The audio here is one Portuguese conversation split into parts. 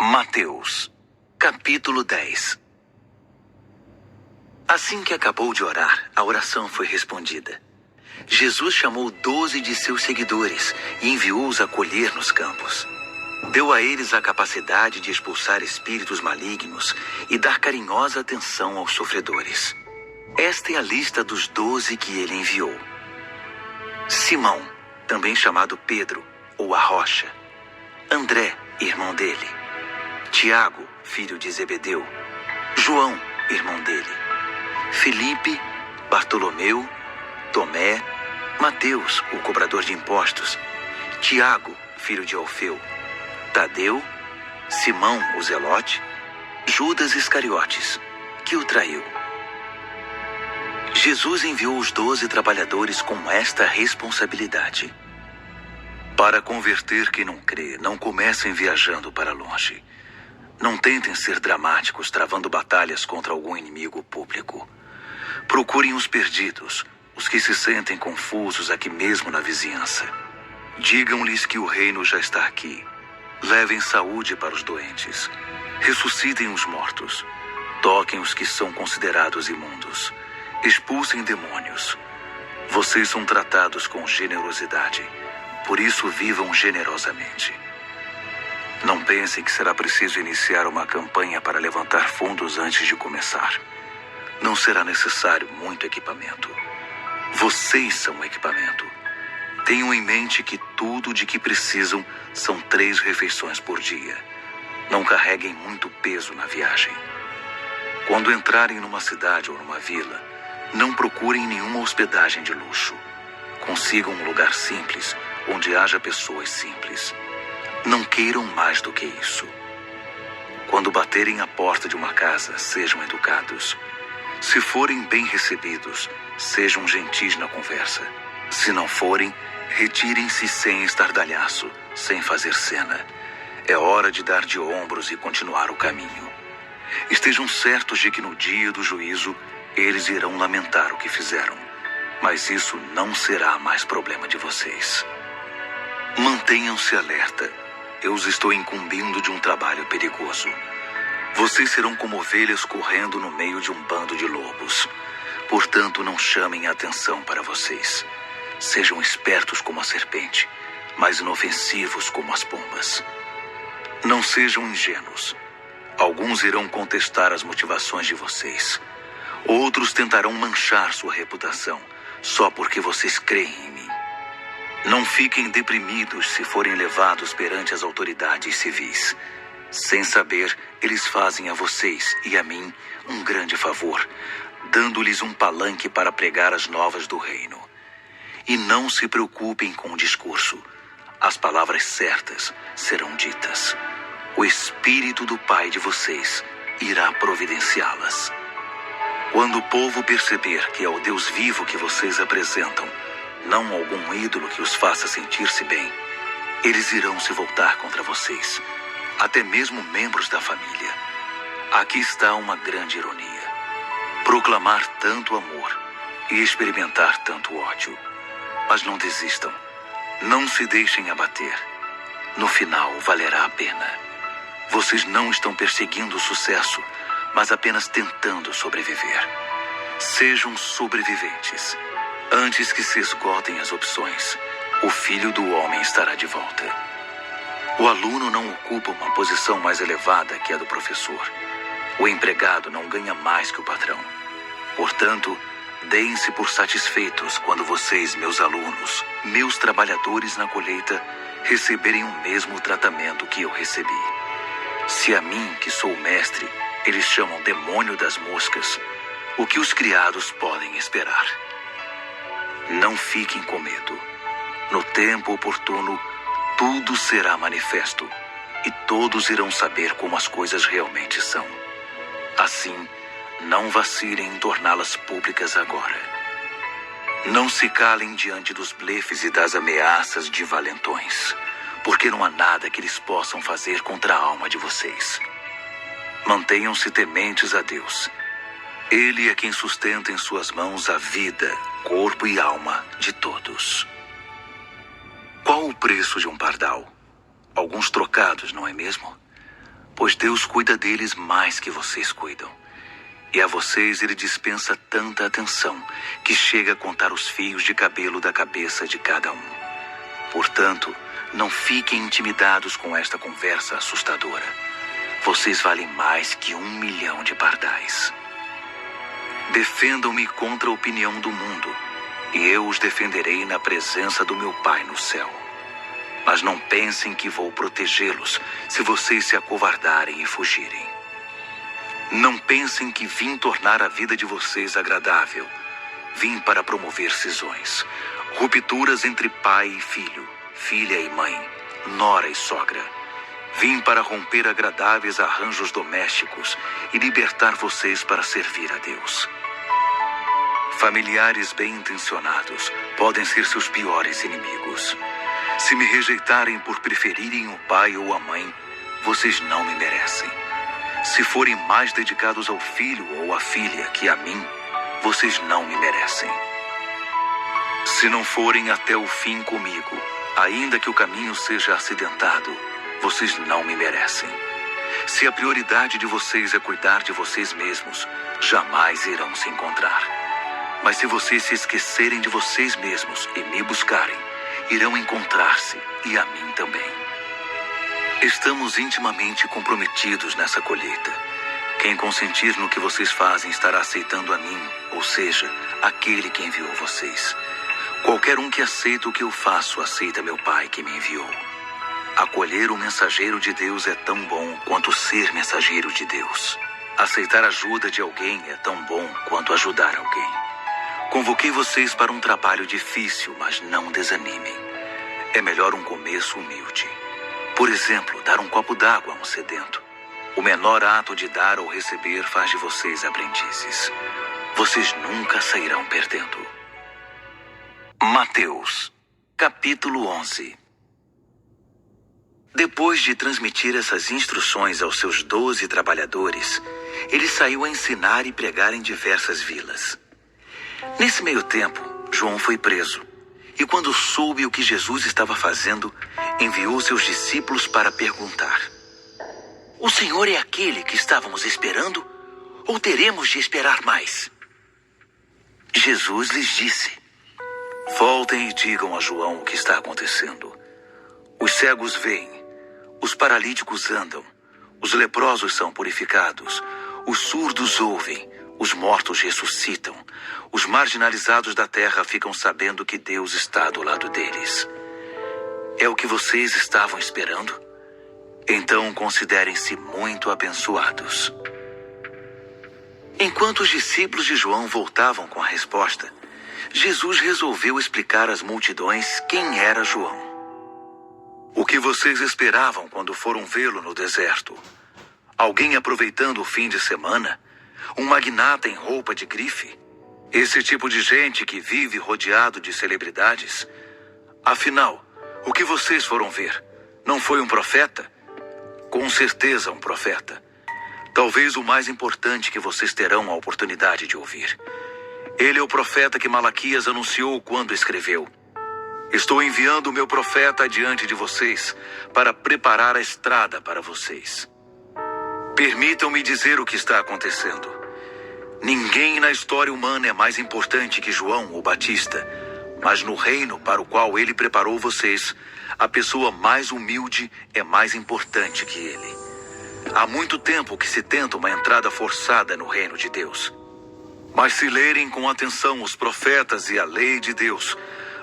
Mateus, capítulo 10. Assim que acabou de orar, a oração foi respondida. Jesus chamou 12 de seus seguidores e enviou-os a colher nos campos. Deu a eles a capacidade de expulsar espíritos malignos e dar carinhosa atenção aos sofredores. Esta é a lista dos 12 que ele enviou. Simão, também chamado Pedro, ou a Rocha. André, irmão dele. Tiago, filho de Zebedeu. João, irmão dele. Felipe, Bartolomeu, Tomé, Mateus, o cobrador de impostos. Tiago, filho de Alfeu. Tadeu, Simão, o Zelote. Judas Iscariotes, que o traiu. Jesus enviou os 12 trabalhadores com esta responsabilidade. Para converter quem não crê, não comecem viajando para longe. Não tentem ser dramáticos travando batalhas contra algum inimigo público. Procurem os perdidos, os que se sentem confusos aqui mesmo na vizinhança. Digam-lhes que o reino já está aqui. Levem saúde para os doentes. Ressuscitem os mortos. Toquem os que são considerados imundos. Expulsem demônios. Vocês são tratados com generosidade. Por isso vivam generosamente. Não pensem que será preciso iniciar uma campanha para levantar fundos antes de começar. Não será necessário muito equipamento. Vocês são o equipamento. Tenham em mente que tudo de que precisam são 3 refeições por dia. Não carreguem muito peso na viagem. Quando entrarem numa cidade ou numa vila, não procurem nenhuma hospedagem de luxo. Consigam um lugar simples, onde haja pessoas simples. Não queiram mais do que isso. Quando baterem à porta de uma casa, sejam educados. Se forem bem recebidos, sejam gentis na conversa. Se não forem, retirem-se sem estardalhaço, sem fazer cena. É hora de dar de ombros e continuar o caminho. Estejam certos de que no dia do juízo, eles irão lamentar o que fizeram. Mas isso não será mais problema de vocês. Mantenham-se alerta. Eu os estou incumbindo de um trabalho perigoso. Vocês serão como ovelhas correndo no meio de um bando de lobos. Portanto, não chamem a atenção para vocês. Sejam espertos como a serpente, mas inofensivos como as pombas. Não sejam ingênuos. Alguns irão contestar as motivações de vocês. Outros tentarão manchar sua reputação, só porque vocês creem em mim. Não fiquem deprimidos se forem levados perante as autoridades civis. Sem saber, eles fazem a vocês e a mim um grande favor, dando-lhes um palanque para pregar as novas do reino. E não se preocupem com o discurso. As palavras certas serão ditas. O Espírito do Pai de vocês irá providenciá-las. Quando o povo perceber que é o Deus vivo que vocês apresentam, não algum ídolo que os faça sentir-se bem, eles irão se voltar contra vocês, até mesmo membros da família. Aqui está uma grande ironia. Proclamar tanto amor e experimentar tanto ódio. Mas não desistam. Não se deixem abater. No final, valerá a pena. Vocês não estão perseguindo o sucesso, mas apenas tentando sobreviver. Sejam sobreviventes. Antes que se esgotem as opções, o Filho do Homem estará de volta. O aluno não ocupa uma posição mais elevada que a do professor. O empregado não ganha mais que o patrão. Portanto, deem-se por satisfeitos quando vocês, meus alunos, meus trabalhadores na colheita, receberem o mesmo tratamento que eu recebi. Se a mim, que sou o mestre, eles chamam demônio das moscas, o que os criados podem esperar? Não fiquem com medo. No tempo oportuno, tudo será manifesto e todos irão saber como as coisas realmente são. Assim, não vacilem em torná-las públicas agora. Não se calem diante dos blefes e das ameaças de valentões, porque não há nada que eles possam fazer contra a alma de vocês. Mantenham-se tementes a Deus. Ele é quem sustenta em suas mãos a vida, corpo e alma de todos. Qual o preço de um pardal? Alguns trocados, não é mesmo? pois Deus cuida deles mais que vocês cuidam. E a vocês ele dispensa tanta atenção que chega a contar os fios de cabelo da cabeça de cada um. Portanto, não fiquem intimidados com esta conversa assustadora. Vocês valem mais que 1 milhão de pardais. Defendam-me contra a opinião do mundo, e eu os defenderei na presença do meu Pai no céu. Mas não pensem que vou protegê-los se vocês se acovardarem e fugirem. Não pensem que vim tornar a vida de vocês agradável. Vim para promover cisões, rupturas entre pai e filho, filha e mãe, nora e sogra. Vim para romper agradáveis arranjos domésticos e libertar vocês para servir a Deus. Familiares bem-intencionados podem ser seus piores inimigos. Se me rejeitarem por preferirem o pai ou a mãe, vocês não me merecem. Se forem mais dedicados ao filho ou à filha que a mim, vocês não me merecem. Se não forem até o fim comigo, ainda que o caminho seja acidentado, vocês não me merecem. Se a prioridade de vocês é cuidar de vocês mesmos, jamais irão se encontrar. Mas se vocês se esquecerem de vocês mesmos e me buscarem, irão encontrar-se e a mim também. Estamos intimamente comprometidos nessa colheita. Quem consentir no que vocês fazem estará aceitando a mim, ou seja, aquele que enviou vocês. Qualquer um que aceita o que eu faço, aceita meu Pai que me enviou. Acolher o mensageiro de Deus é tão bom quanto ser mensageiro de Deus. Aceitar ajuda de alguém é tão bom quanto ajudar alguém. Convoquei vocês para um trabalho difícil, mas não desanimem. É melhor um começo humilde. Por exemplo, dar um copo d'água a um sedento. O menor ato de dar ou receber faz de vocês aprendizes. Vocês nunca sairão perdendo. Mateus, capítulo 11. Depois de transmitir essas instruções aos seus 12 trabalhadores, ele saiu a ensinar e pregar em diversas vilas. Nesse meio tempo, João foi preso. E quando soube o que Jesus estava fazendo, enviou seus discípulos para perguntar: O Senhor é aquele que estávamos esperando? Ou teremos de esperar mais? Jesus lhes disse: Voltem e digam a João o que está acontecendo. Os cegos veem, os paralíticos andam, os leprosos são purificados, os surdos ouvem, os mortos ressuscitam, os marginalizados da terra ficam sabendo que Deus está do lado deles. É o que vocês estavam esperando? Então considerem-se muito abençoados. Enquanto os discípulos de João voltavam com a resposta, Jesus resolveu explicar às multidões quem era João. O que vocês esperavam quando foram vê-lo no deserto? Alguém aproveitando o fim de semana? Um magnata em roupa de grife? Esse tipo de gente que vive rodeado de celebridades? Afinal, o que vocês foram ver? Não foi um profeta? Com certeza um profeta. Talvez o mais importante que vocês terão a oportunidade de ouvir. Ele é o profeta que Malaquias anunciou quando escreveu: Estou enviando o meu profeta adiante de vocês para preparar a estrada para vocês. Permitam-me dizer o que está acontecendo. Ninguém na história humana é mais importante que João o Batista, mas no reino para o qual ele preparou vocês, a pessoa mais humilde é mais importante que ele. Há muito tempo que se tenta uma entrada forçada no reino de Deus. Mas se lerem com atenção os profetas e a lei de Deus,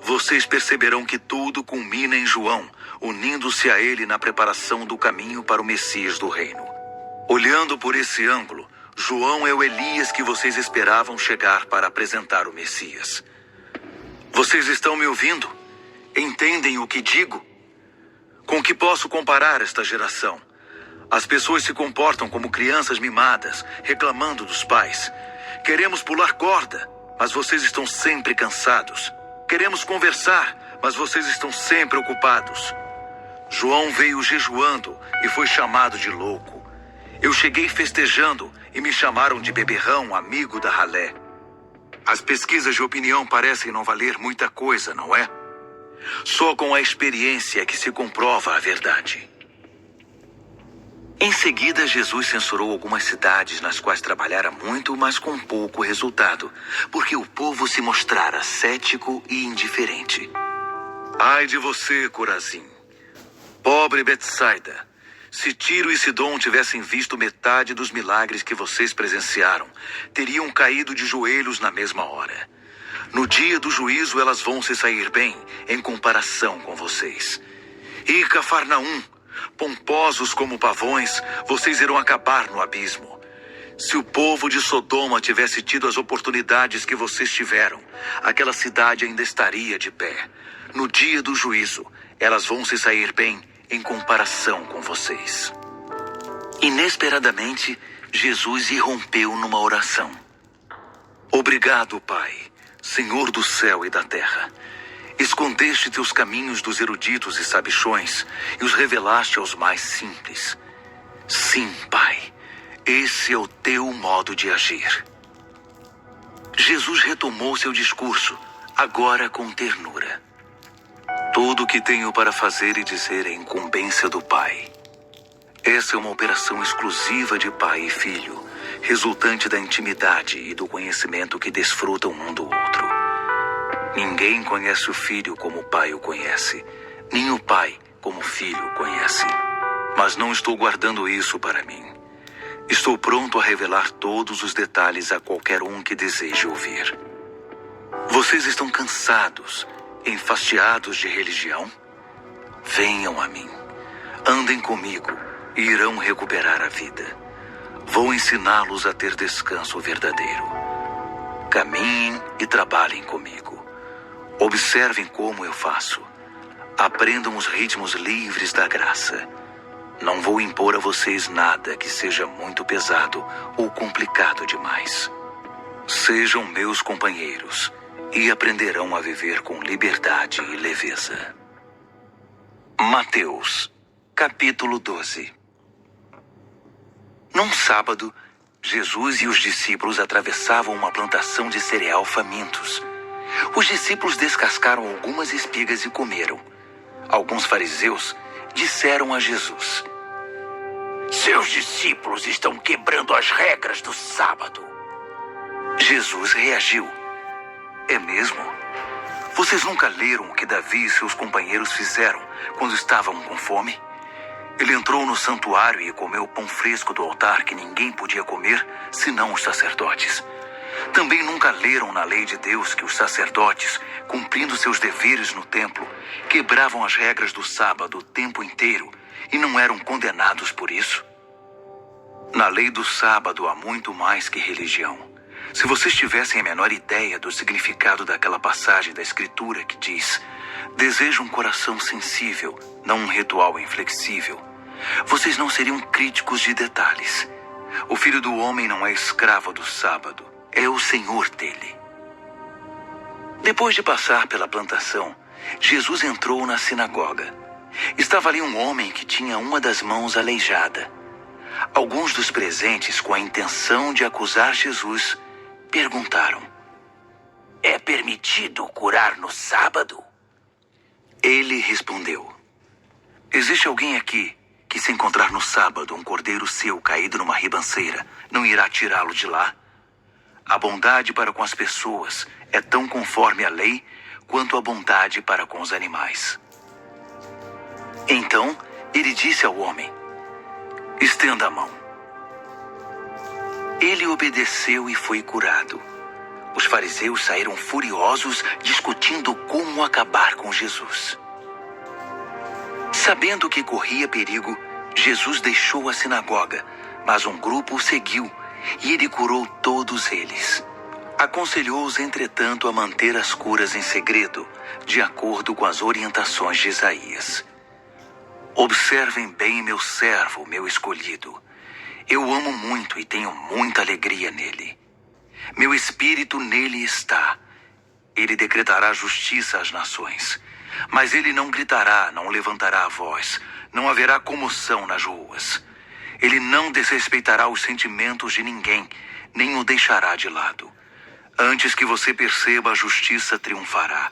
vocês perceberão que tudo culmina em João, unindo-se a ele na preparação do caminho para o Messias do reino. Olhando por esse ângulo, João é o Elias que vocês esperavam chegar para apresentar o Messias. Vocês estão me ouvindo? Entendem o que digo? Com que posso comparar esta geração? As pessoas se comportam como crianças mimadas, reclamando dos pais. Queremos pular corda, mas vocês estão sempre cansados. Queremos conversar, mas vocês estão sempre ocupados. João veio jejuando e foi chamado de louco. Eu cheguei festejando e me chamaram de beberrão, amigo da ralé. As pesquisas de opinião parecem não valer muita coisa, não é? Só com a experiência é que se comprova a verdade. Em seguida, Jesus censurou algumas cidades nas quais trabalhara muito, mas com pouco resultado, porque o povo se mostrara cético e indiferente. Ai de você, Corazim! Pobre Betsaida! Se Tiro e Sidom tivessem visto metade dos milagres que vocês presenciaram, teriam caído de joelhos na mesma hora. No dia do juízo, elas vão se sair bem em comparação com vocês. E Cafarnaum, pomposos como pavões, vocês irão acabar no abismo. Se o povo de Sodoma tivesse tido as oportunidades que vocês tiveram, aquela cidade ainda estaria de pé. No dia do juízo, elas vão se sair bem em comparação com vocês. Inesperadamente, Jesus irrompeu numa oração. Obrigado, Pai, Senhor do céu e da terra. Escondeste teus caminhos dos eruditos e sabichões e os revelaste aos mais simples. Sim, Pai, esse é o teu modo de agir. Jesus retomou seu discurso, agora com ternura. Tudo o que tenho para fazer e dizer é incumbência do Pai. Essa é uma operação exclusiva de pai e filho, resultante da intimidade e do conhecimento que desfrutam um do outro. Ninguém conhece o filho como o pai o conhece, nem o pai como o filho o conhece. Mas não estou guardando isso para mim. Estou pronto a revelar todos os detalhes a qualquer um que deseje ouvir. Vocês estão cansados, enfastiados de religião? Venham a mim. Andem comigo e irão recuperar a vida. Vou ensiná-los a ter descanso verdadeiro. Caminhem e trabalhem comigo. Observem como eu faço. Aprendam os ritmos livres da graça. Não vou impor a vocês nada que seja muito pesado ou complicado demais. Sejam meus companheiros e aprenderão a viver com liberdade e leveza. Mateus, capítulo 12. Num sábado, Jesus e os discípulos atravessavam uma plantação de cereal famintos. Os discípulos descascaram algumas espigas e comeram. Alguns fariseus disseram a Jesus: seus discípulos estão quebrando as regras do sábado. Jesus reagiu: é mesmo? Vocês nunca leram o que Davi e seus companheiros fizeram quando estavam com fome? Ele entrou no santuário e comeu pão fresco do altar que ninguém podia comer, senão os sacerdotes. Também nunca leram na lei de Deus que os sacerdotes, cumprindo seus deveres no templo, quebravam as regras do sábado o tempo inteiro e não eram condenados por isso? Na lei do sábado há muito mais que religião. Se vocês tivessem a menor ideia do significado daquela passagem da Escritura que diz: desejo um coração sensível, não um ritual inflexível, vocês não seriam críticos de detalhes. O Filho do Homem não é escravo do sábado, é o Senhor dele. Depois de passar pela plantação, Jesus entrou na sinagoga. Estava ali um homem que tinha uma das mãos aleijada. Alguns dos presentes, com a intenção de acusar Jesus, perguntaram: é permitido curar no sábado? Ele respondeu: existe alguém aqui que, se encontrar no sábado um cordeiro seu caído numa ribanceira, não irá tirá-lo de lá? A bondade para com as pessoas é tão conforme a lei quanto a bondade para com os animais. Então ele disse ao homem: estenda a mão. Ele obedeceu e foi curado. Os fariseus saíram furiosos, discutindo como acabar com Jesus. Sabendo que corria perigo, Jesus deixou a sinagoga, mas um grupo o seguiu e ele curou todos eles. Aconselhou-os, entretanto, a manter as curas em segredo, de acordo com as orientações de Isaías. Observem bem meu servo, meu escolhido. Eu amo muito e tenho muita alegria nele. Meu espírito nele está. Ele decretará justiça às nações. Mas ele não gritará, não levantará a voz. Não haverá comoção nas ruas. Ele não desrespeitará os sentimentos de ninguém, nem o deixará de lado. Antes que você perceba, a justiça triunfará.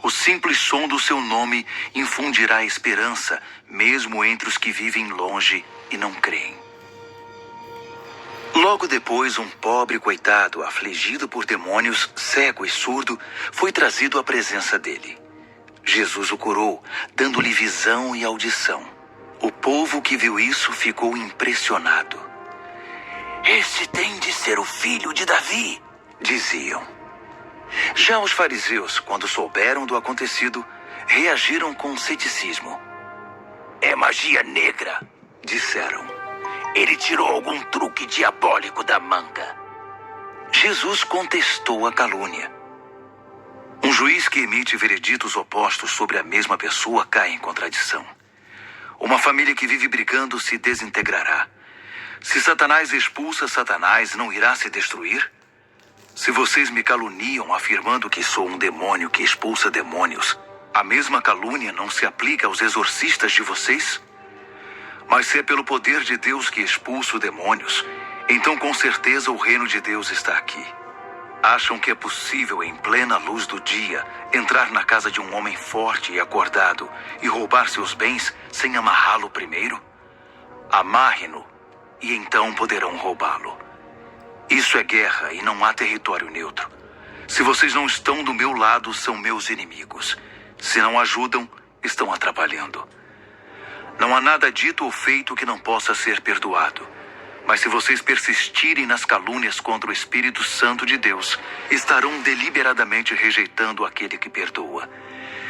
O simples som do seu nome infundirá esperança, mesmo entre os que vivem longe e não creem. Logo depois, um pobre coitado, afligido por demônios, cego e surdo, foi trazido à presença dele. Jesus o curou, dando-lhe visão e audição. O povo que viu isso ficou impressionado. "Esse tem de ser o filho de Davi", diziam. Já os fariseus, quando souberam do acontecido, reagiram com ceticismo. "É magia negra", disseram. "Ele tirou algum truque diabólico da manga." Jesus contestou a calúnia. Um juiz que emite vereditos opostos sobre a mesma pessoa cai em contradição. Uma família que vive brigando se desintegrará. Se Satanás expulsa Satanás, não irá se destruir? Se vocês me caluniam afirmando que sou um demônio que expulsa demônios, a mesma calúnia não se aplica aos exorcistas de vocês? Mas se é pelo poder de Deus que expulso demônios, então com certeza o reino de Deus está aqui. Acham que é possível, em plena luz do dia, entrar na casa de um homem forte e acordado e roubar seus bens sem amarrá-lo primeiro? Amarre-no e então poderão roubá-lo. Isso é guerra e não há território neutro. Se vocês não estão do meu lado, são meus inimigos. Se não ajudam, estão atrapalhando. Não há nada dito ou feito que não possa ser perdoado. Mas se vocês persistirem nas calúnias contra o Espírito Santo de Deus, estarão deliberadamente rejeitando aquele que perdoa.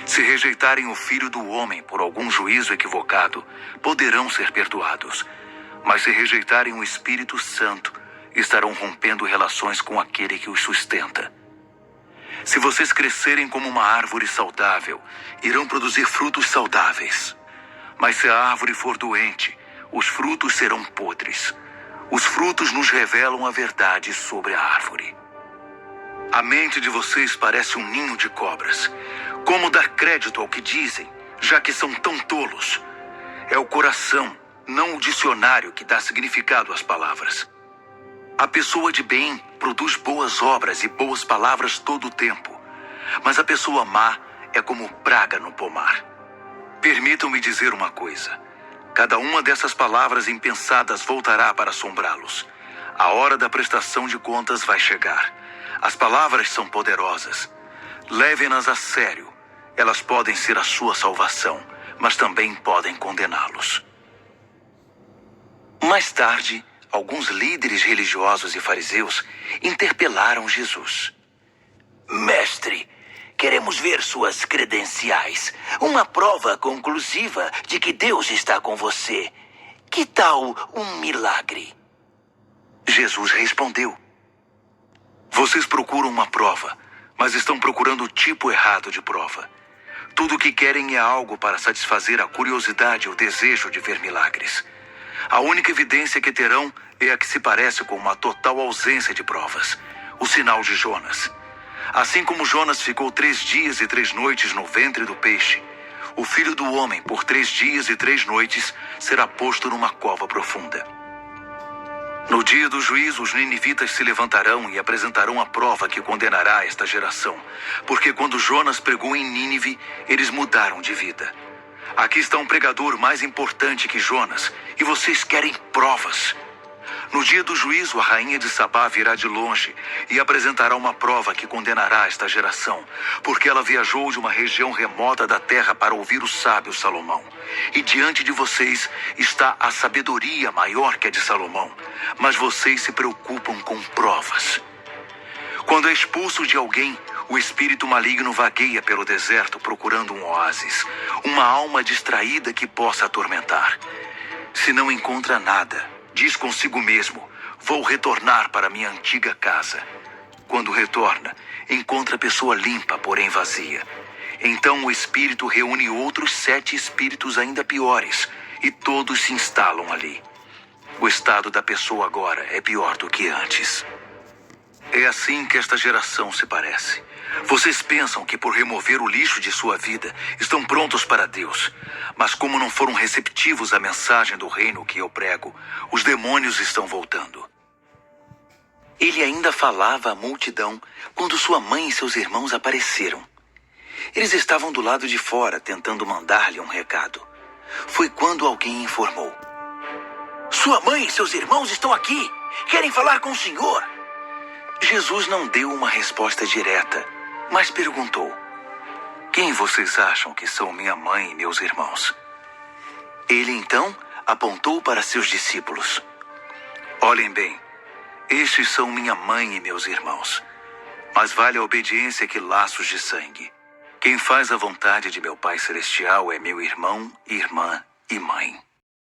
Se rejeitarem o Filho do Homem por algum juízo equivocado, poderão ser perdoados. Mas se rejeitarem o Espírito Santo, estarão rompendo relações com aquele que os sustenta. Se vocês crescerem como uma árvore saudável, irão produzir frutos saudáveis. Mas se a árvore for doente, os frutos serão podres. Os frutos nos revelam a verdade sobre a árvore. A mente de vocês parece um ninho de cobras. Como dar crédito ao que dizem, já que são tão tolos? É o coração, não o dicionário, que dá significado às palavras. A pessoa de bem produz boas obras e boas palavras todo o tempo. Mas a pessoa má é como praga no pomar. Permitam-me dizer uma coisa. Cada uma dessas palavras impensadas voltará para assombrá-los. A hora da prestação de contas vai chegar. As palavras são poderosas. Levem-nas a sério. Elas podem ser a sua salvação, mas também podem condená-los. Mais tarde, alguns líderes religiosos e fariseus interpelaram Jesus. "Mestre, queremos ver suas credenciais. Uma prova conclusiva de que Deus está com você. Que tal um milagre?" Jesus respondeu: "Vocês procuram uma prova, mas estão procurando o tipo errado de prova. Tudo o que querem é algo para satisfazer a curiosidade e o desejo de ver milagres. A única evidência que terão é a que se parece com uma total ausência de provas: o sinal de Jonas. Assim como Jonas ficou 3 dias e 3 noites no ventre do peixe, o Filho do Homem, por 3 dias e 3 noites, será posto numa cova profunda. No dia do juízo, os ninivitas se levantarão e apresentarão a prova que condenará esta geração, porque quando Jonas pregou em Nínive, eles mudaram de vida. Aqui está um pregador mais importante que Jonas, e vocês querem provas. No dia do juízo, a rainha de Sabá virá de longe e apresentará uma prova que condenará esta geração, porque ela viajou de uma região remota da terra para ouvir o sábio Salomão. E diante de vocês está a sabedoria maior que a de Salomão, mas vocês se preocupam com provas. Quando é expulso de alguém, o espírito maligno vagueia pelo deserto procurando um oásis, uma alma distraída que possa atormentar. Se não encontra nada, diz consigo mesmo: vou retornar para minha antiga casa. Quando retorna, encontra a pessoa limpa, porém vazia. Então o espírito reúne outros 7 espíritos ainda piores, e todos se instalam ali. O estado da pessoa agora é pior do que antes. É assim que esta geração se parece. Vocês pensam que por remover o lixo de sua vida estão prontos para Deus. Mas como não foram receptivos à mensagem do reino que eu prego, os demônios estão voltando. Ele ainda falava à multidão quando sua mãe e seus irmãos apareceram. Eles estavam do lado de fora, tentando mandar-lhe um recado. Foi quando alguém informou: "Sua mãe e seus irmãos estão aqui. Querem falar com o senhor." Jesus não deu uma resposta direta, mas perguntou: "Quem vocês acham que são minha mãe e meus irmãos?" Ele então apontou para seus discípulos: "Olhem bem, estes são minha mãe e meus irmãos. Mas vale a obediência que laços de sangue. Quem faz a vontade de meu Pai Celestial é meu irmão, irmã e mãe."